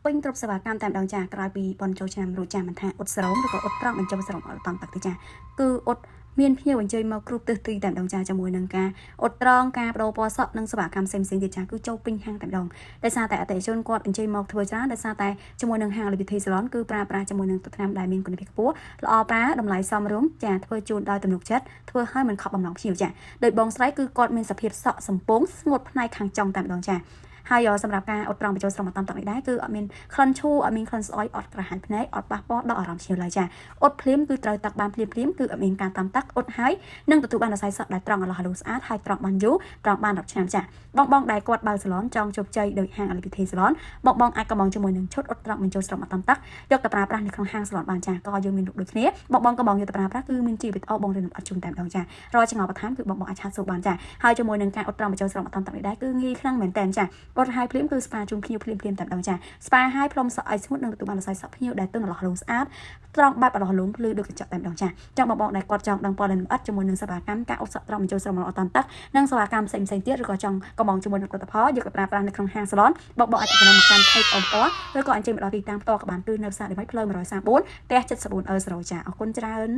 ពេញទ្រព្យសេវាកម្មតាមដងចាក្រោយពីបនចូលឆ្នាំរួចចាមិនថាអ៊ុតស្រោមឬក៏អ៊ុតត្រង់បញ្ចុះស្រោមអត់តាមតាក់ទេចាគឺអ៊ុតមានភ្ញៀវអញ្ជើញមកគ្រប់ទិសទីតាមដងចាជាមួយនឹងការអ៊ុតត្រង់ការបដូរពណ៌សក់និងសេវាកម្មផ្សេងៗទៀតចាគឺចូលពេញហាងតាមដងដោយសារតែអតិថិជនគាត់អញ្ជើញមកធ្វើច្រើនដោយសារតែជាមួយនឹងហាង Liberty Salon គឺប្រើប្រាស់ជាមួយនឹងទឹកថ្នាំដែលមានគុណភាពខ្ពស់ល្អប្រើតម្លៃសមរម្យចាធ្វើជូនដោយទំនុកចិត្តធ្វើឲ្យមិនខកបំណងភ្ញៀវចាដោយបងស្រីគឺគាត់មានសភាពសក់សំពងស្ងួតផ្នែកខាងចុងតាមដងចាហើយសម្រាប់ការអត់ត្រង់បញ្ចូលស្រមតាមតាក់នេះដែរគឺអត់មានក្លិនឈូអត់មានក្លិនស្អុយអត់ក្រហាញភ្នែកអត់ប៉ះពាល់ដល់អារម្មណ៍ភ្ញៀវឡើយចាអត់ភ្លាមគឺត្រូវតាក់បានភ្លាមគឺអត់មានការតាមតាក់អត់ហើយនឹងទទួលបានអាស្រ័យសក់ដែលត្រង់អឡោះស្អាតហើយត្រង់បានយូរត្រង់បាន10ឆ្នាំចាបងដែលគាត់បើកសាឡនចង់ជោគជ័យដោយហាង Liberty Salon បងអាចកំងជាមួយនឹងឈុតអត់ត្រង់បញ្ចូលស្រមតាមតាក់យកទៅប្រើប្រាស់នៅក្នុងហាងសាឡនបានចាក៏យើងមានរូបដូចគ្នាបងកំងយកទៅប្រើប្រាស់គឺមានជីវិតអបងរៀនអត់ជូនតែម្ដងចារាល់ចង្អុលបន្ថែមគឺបងអាចឆាតសួរបានចាហើយជាមួយនឹងការអត់ត្រង់បញ្ចូលស្រមតាមតាក់នេះដែរគឺងាយខ្លាំងមែនតើចាអត់ហើយភ្លាមគឺស្ប៉ាជូនភ្ញៀវភ្លាមតែម្ដងចាស្ប៉ាហើយផ្លុំសក់ឲ្យស្ងួតនឹងទទួលបានអាស្រ័យសក់ភ្ញៀវដែលទន់អឡោះលងស្អាតត្រង់បែបអឡោះលងភ្លឺដូចកញ្ចក់តែម្ដងចាចង់បងដែលគាត់ចង់ដឹងព័ត៌មានលម្អិតជាមួយនឹងសេវាកម្មការអ៊ុតសក់ត្រង់បញ្ចូលស្រមអត់តាមតាក់និងសេវាកម្មផ្សេងទៀតឬក៏ចង់កំងជាមួយនឹងផលិតផលយកទៅប្រើប្រាស់នៅក្នុងហាងសាឡនបងអាចទៅតាមកាន់ page អបឬក៏អញ្ជើញមកដល់ទីតាំងផ្ទាល់ក៏បានគឺនៅផ្សារលេខផ្លូវ134ផ្ទះ74 ចាអរគុណច្រើន